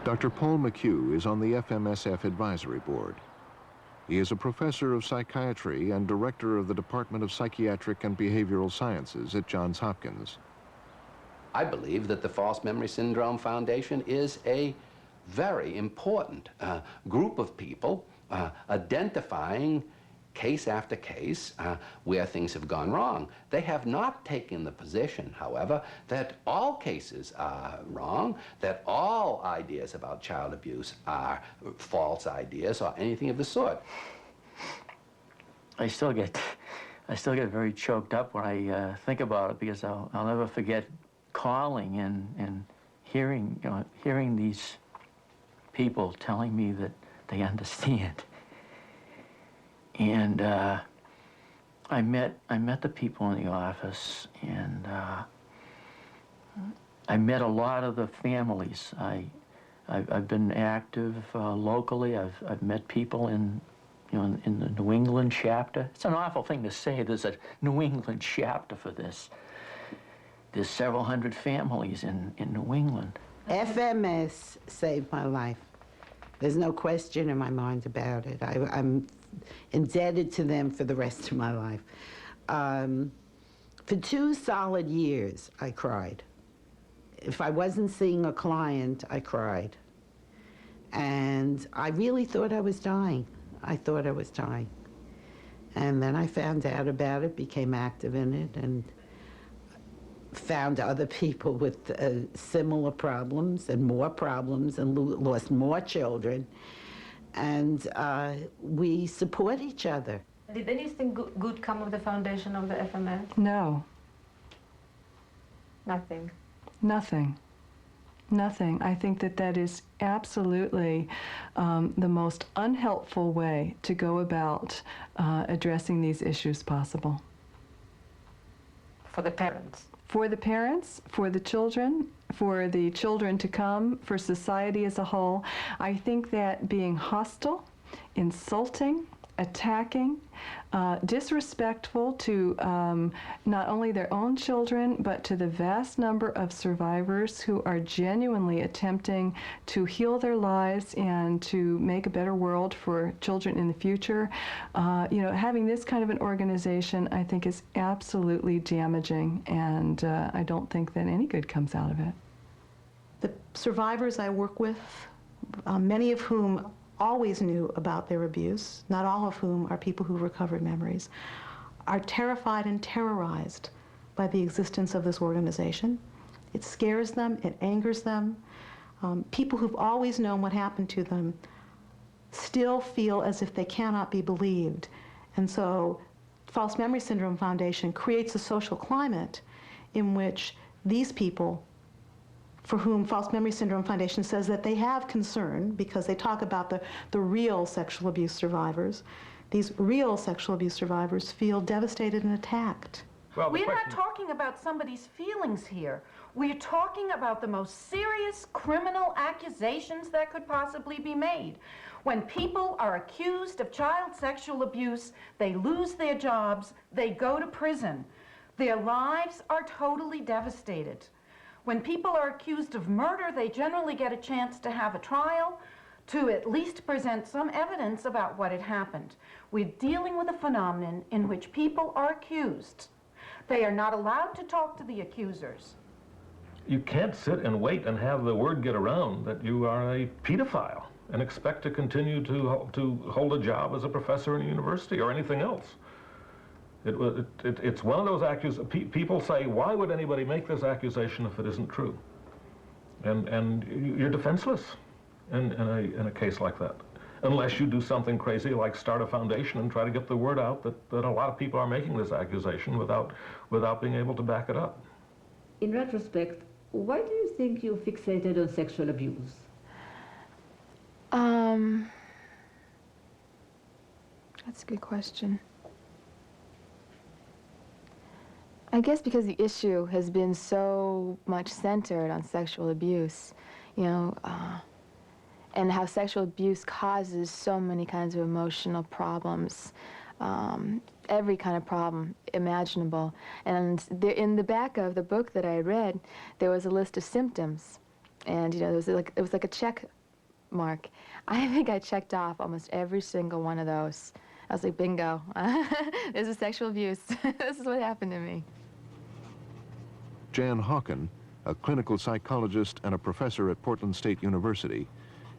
Dr. Paul McHugh is on the FMSF Advisory Board. He is a professor of psychiatry and director of the Department of Psychiatric and Behavioral Sciences at Johns Hopkins. I believe that the False Memory Syndrome Foundation is a very important group of people identifying case after case where things have gone wrong. They have not taken the position, however, that all cases are wrong, that all ideas about child abuse are false ideas or anything of the sort. I still get very choked up when I think about it, because I'll never forget calling and hearing, hearing these people telling me that they understand. And I met the people in the office, and I met a lot of the families. I've been active locally. I've met people in the New England chapter. It's an awful thing to say. There's a New England chapter for this. There's several hundred families in New England. FMS saved my life. There's no question in my mind about it. I'm indebted to them for the rest of my life. For 2 solid years, I cried. If I wasn't seeing a client, I cried. And I really thought I was dying. I thought I was dying. And then I found out about it, became active in it, and found other people with similar problems and lost more children. And we support each other. Did anything good come of the foundation of the FMS? No. Nothing? Nothing. Nothing. I think that is absolutely the most unhelpful way to go about addressing these issues possible. For the parents? For the parents, for the children to come, for society as a whole. I think that being hostile, insulting, attacking, disrespectful to not only their own children, but to the vast number of survivors who are genuinely attempting to heal their lives and to make a better world for children in the future. Having this kind of an organization, I think, is absolutely damaging, and I don't think that any good comes out of it. The survivors I work with, many of whom always knew about their abuse, not all of whom are people who recovered memories, are terrified and terrorized by the existence of this organization. It scares them, it angers them. People who've always known what happened to them still feel as if they cannot be believed. And so False Memory Syndrome Foundation creates a social climate in which these people, for whom False Memory Syndrome Foundation says that they have concern because they talk about the real sexual abuse survivors. These real sexual abuse survivors feel devastated and attacked. Well, we're not talking about somebody's feelings here. We're talking about the most serious criminal accusations that could possibly be made. When people are accused of child sexual abuse, they lose their jobs, they go to prison. Their lives are totally devastated. When people are accused of murder, they generally get a chance to have a trial, to at least present some evidence about what had happened. We're dealing with a phenomenon in which people are accused. They are not allowed to talk to the accusers. You can't sit and wait and have the word get around that you are a pedophile and expect to continue to hold a job as a professor in a university or anything else. It's one of those accusations. People say, why would anybody make this accusation if it isn't true? And you're defenseless in a case like that, unless you do something crazy like start a foundation and try to get the word out that a lot of people are making this accusation without being able to back it up. In retrospect, why do you think you fixated on sexual abuse? That's a good question. I guess because the issue has been so much centered on sexual abuse, and how sexual abuse causes so many kinds of emotional problems, every kind of problem imaginable. And in the back of the book that I read, there was a list of symptoms, and it was like a Mark. I think I checked off almost every single one of those. I was like, bingo. This is sexual abuse. This is what happened to me. Jan Hawken, a clinical psychologist and a professor at Portland State University,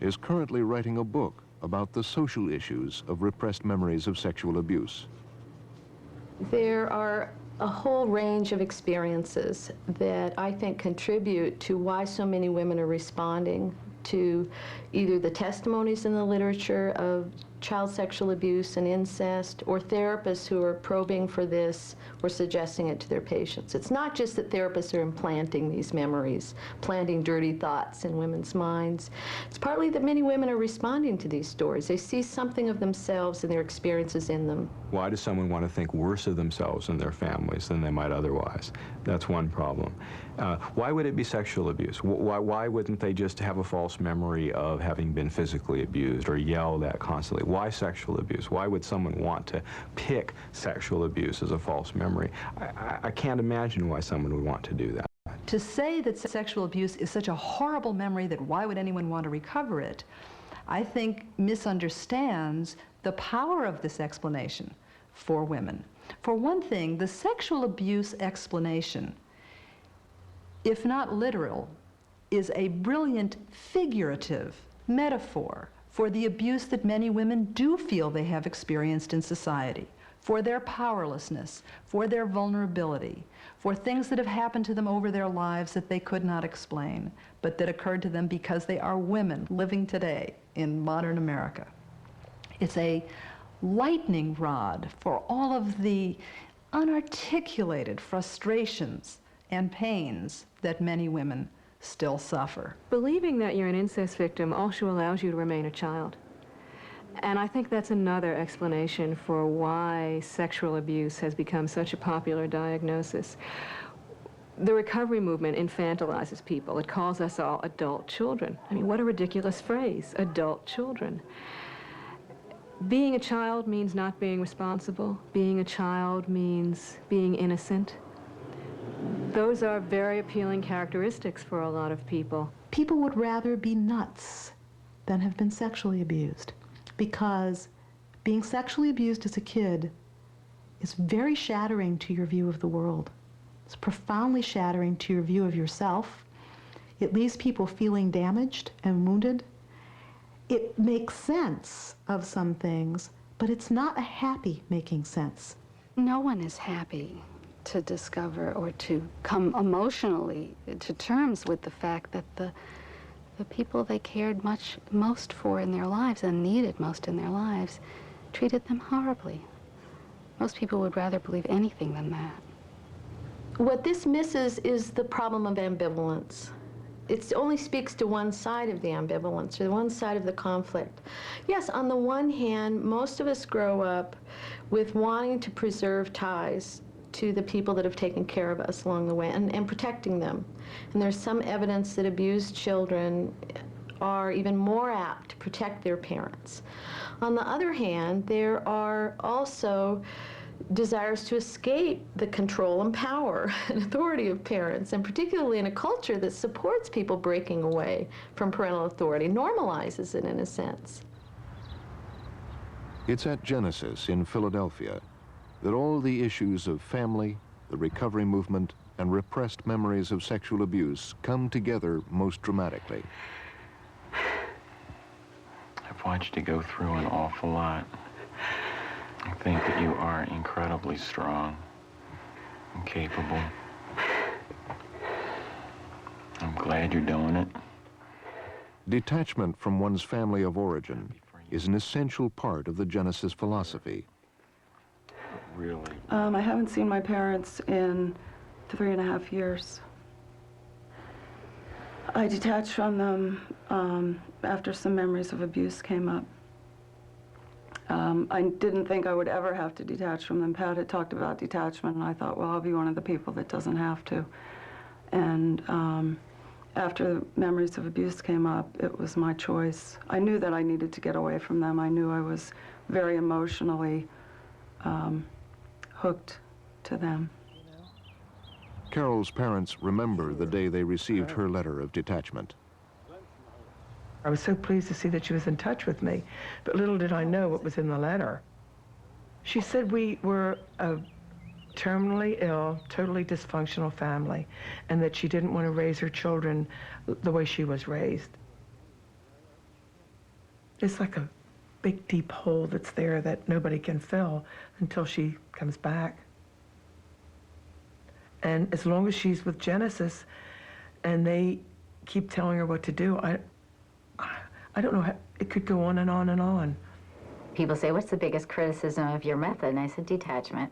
is currently writing a book about the social issues of repressed memories of sexual abuse. There are a whole range of experiences that I think contribute to why so many women are responding to either the testimonies in the literature of child sexual abuse and incest, or therapists who are probing for this or suggesting it to their patients. It's not just that therapists are implanting these memories, planting dirty thoughts in women's minds. It's partly that many women are responding to these stories. They see something of themselves and their experiences in them. Why does someone want to think worse of themselves and their families than they might otherwise? That's one problem. Why would it be sexual abuse? Why wouldn't they just have a false memory of having been physically abused or yelled at constantly? Why sexual abuse? Why would someone want to pick sexual abuse as a false memory? I can't imagine why someone would want to do that. To say that sexual abuse is such a horrible memory that why would anyone want to recover it, I think misunderstands the power of this explanation for women. For one thing, the sexual abuse explanation, if not literal, is a brilliant figurative metaphor for the abuse that many women do feel they have experienced in society, for their powerlessness, for their vulnerability, for things that have happened to them over their lives that they could not explain, but that occurred to them because they are women living today in modern America. It's a lightning rod for all of the unarticulated frustrations and pains that many women still suffer. Believing that you're an incest victim also allows you to remain a child. And I think that's another explanation for why sexual abuse has become such a popular diagnosis. The recovery movement infantilizes people. It calls us all adult children. I mean, what a ridiculous phrase, adult children. Being a child means not being responsible. Being a child means being innocent. Those are very appealing characteristics for a lot of people. People would rather be nuts than have been sexually abused, because being sexually abused as a kid is very shattering to your view of the world. It's profoundly shattering to your view of yourself. It leaves people feeling damaged and wounded. It makes sense of some things, but it's not a happy making sense. No one is happy to discover or to come emotionally to terms with the fact that the people they cared most for in their lives and needed most in their lives treated them horribly. Most people would rather believe anything than that. What this misses is the problem of ambivalence. It only speaks to one side of the ambivalence, or one side of the conflict. Yes, on the one hand, most of us grow up with wanting to preserve ties to the people that have taken care of us along the way and protecting them. And there's some evidence that abused children are even more apt to protect their parents. On the other hand, there are also desires to escape the control and power and authority of parents, and particularly in a culture that supports people breaking away from parental authority, normalizes it in a sense. It's at Genesis in Philadelphia that all the issues of family, the recovery movement, and repressed memories of sexual abuse come together most dramatically. I've watched you go through an awful lot. I think that you are incredibly strong and capable. I'm glad you're doing it. Detachment from one's family of origin is an essential part of the Genesis philosophy. Really? I haven't seen my parents in 3.5 years. I detached from them after some memories of abuse came up. I didn't think I would ever have to detach from them. Pat had talked about detachment, and I thought, well, I'll be one of the people that doesn't have to. And after the memories of abuse came up, it was my choice. I knew that I needed to get away from them. I knew I was very emotionally hooked to them. Carol's parents remember the day they received her letter of detachment. I was so pleased to see that she was in touch with me, but little did I know what was in the letter. She said we were a terminally ill, totally dysfunctional family, and that she didn't want to raise her children the way she was raised. It's like a big, deep hole that's there that nobody can fill until she comes back. And as long as she's with Genesis and they keep telling her what to do, I don't know how, it could go on and on and on. People say, what's the biggest criticism of your method? And I said, detachment.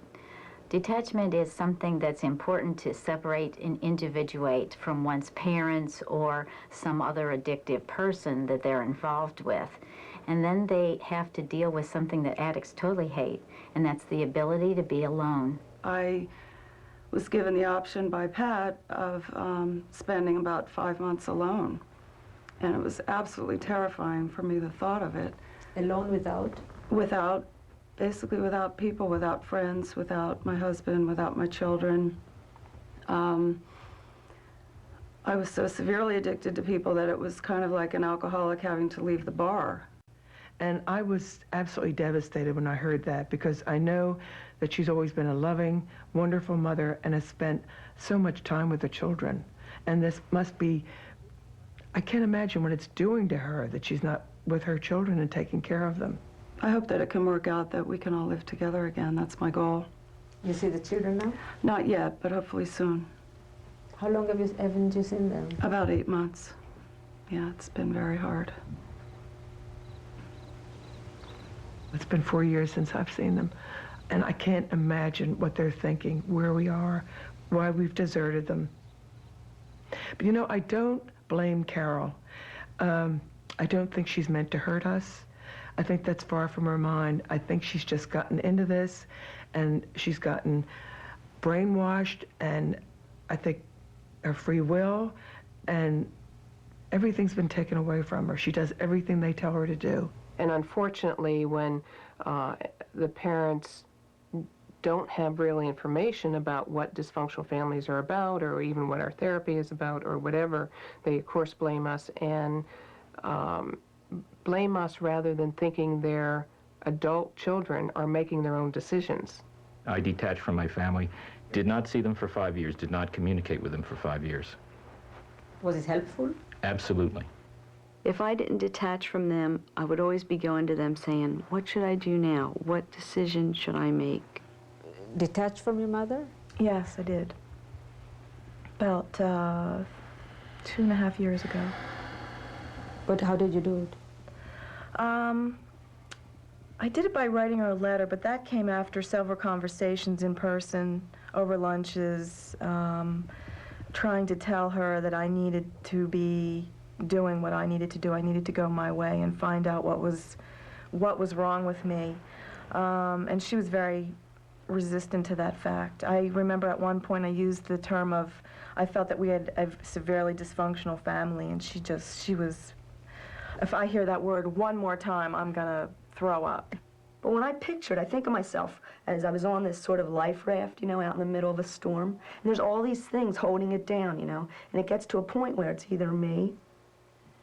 Detachment is something that's important to separate and individuate from one's parents or some other addictive person that they're involved with. And then they have to deal with something that addicts totally hate, and that's the ability to be alone. I was given the option by Pat of spending about 5 months alone. And it was absolutely terrifying for me, the thought of it. Alone without? Basically without people, without friends, without my husband, without my children. I was so severely addicted to people that it was kind of like an alcoholic having to leave the bar. And I was absolutely devastated when I heard that, because I know that she's always been a loving, wonderful mother and has spent so much time with the children. And this must be, I can't imagine what it's doing to her that she's not with her children and taking care of them. I hope that it can work out, that we can all live together again. That's my goal. You see the children now? Not yet, but hopefully soon. How long haven't you seen them? About 8 months. Yeah, it's been very hard. It's been 4 years since I've seen them, and I can't imagine what they're thinking, where we are, why we've deserted them. But you know, I don't blame Carol. I don't think she's meant to hurt us. I think that's far from her mind. I think she's just gotten into this, and she's gotten brainwashed, and I think her free will, and everything's been taken away from her. She does everything they tell her to do. And unfortunately, when the parents don't have really information about what dysfunctional families are about, or even what our therapy is about, or whatever, they of course blame us, and blame us rather than thinking their adult children are making their own decisions. I detached from my family, did not see them for 5 years, did not communicate with them for 5 years. Was it helpful? Absolutely. If I didn't detach from them, I would always be going to them saying, what should I do now? What decision should I make? Detached from your mother? Yes, I did. About 2.5 years ago. But how did you do it? I did it by writing her a letter, but that came after several conversations in person, over lunches, trying to tell her that I needed to be doing what I needed to do. I needed to go my way and find out what was wrong with me. And she was very resistant to that fact. I remember at one point I used the term of, I felt that we had a severely dysfunctional family, and she was, if I hear that word one more time, I'm gonna throw up. But when I think of myself as I was on this sort of life raft, you know, out in the middle of a storm, and there's all these things holding it down, you know, and it gets to a point where it's either me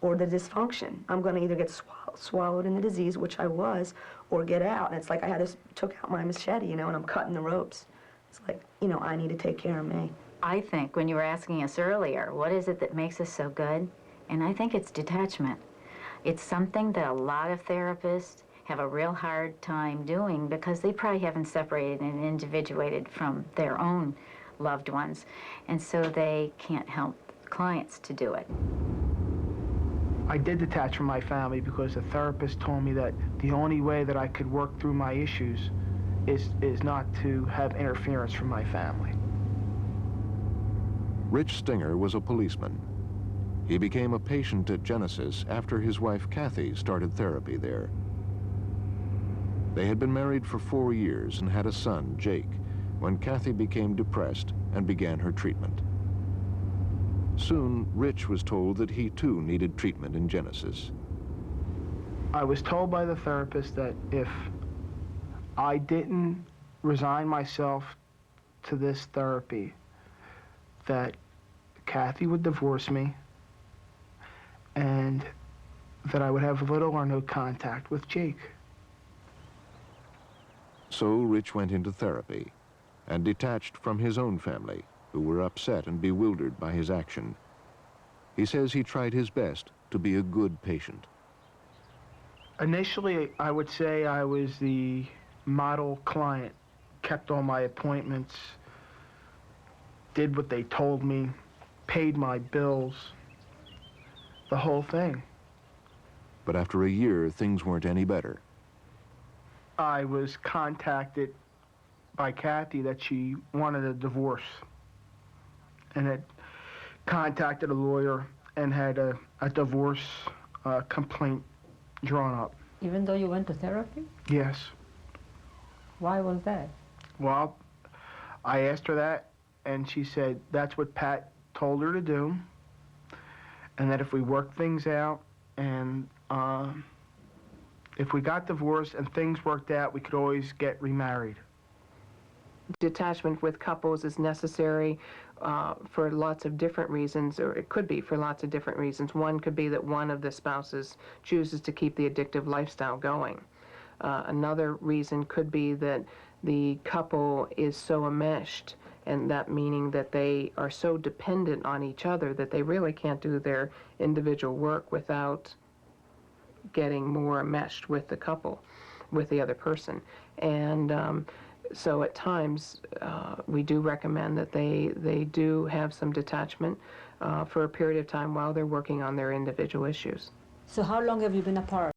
or the dysfunction. I'm going to either get swallowed in the disease, which I was, or get out. And it's like I took out my machete, you know, and I'm cutting the ropes. It's like, you know, I need to take care of me. I think when you were asking us earlier, what is it that makes us so good? And I think it's detachment. It's something that a lot of therapists have a real hard time doing because they probably haven't separated and individuated from their own loved ones. And so they can't help clients to do it. I did detach from my family because the therapist told me that the only way that I could work through my issues is not to have interference from my family. Rich Stinger was a policeman. He became a patient at Genesis after his wife Kathy started therapy there. They had been married for 4 years and had a son, Jake, when Kathy became depressed and began her treatment. Soon, Rich was told that he too needed treatment in Genesis. I was told by the therapist that if I didn't resign myself to this therapy, that Kathy would divorce me and that I would have little or no contact with Jake. So Rich went into therapy and detached from his own family, who were upset and bewildered by his action. He says he tried his best to be a good patient. Initially, I would say I was the model client, kept all my appointments, did what they told me, paid my bills, the whole thing. But after a year, things weren't any better. I was contacted by Kathy that she wanted a divorce, and had contacted a lawyer and had a divorce complaint drawn up. Even though you went to therapy? Yes. Why was that? Well, I asked her that, and she said that's what Pat told her to do, and that if we worked things out and if we got divorced and things worked out, we could always get remarried. Detachment with couples is necessary for lots of different reasons, or it could be for lots of different reasons. One could be that one of the spouses chooses to keep the addictive lifestyle going. Another reason could be that the couple is so enmeshed, and that meaning that they are so dependent on each other that they really can't do their individual work without getting more enmeshed with the couple, with the other person. And so at times, we do recommend that they do have some detachment for a period of time while they're working on their individual issues. So how long have you been apart?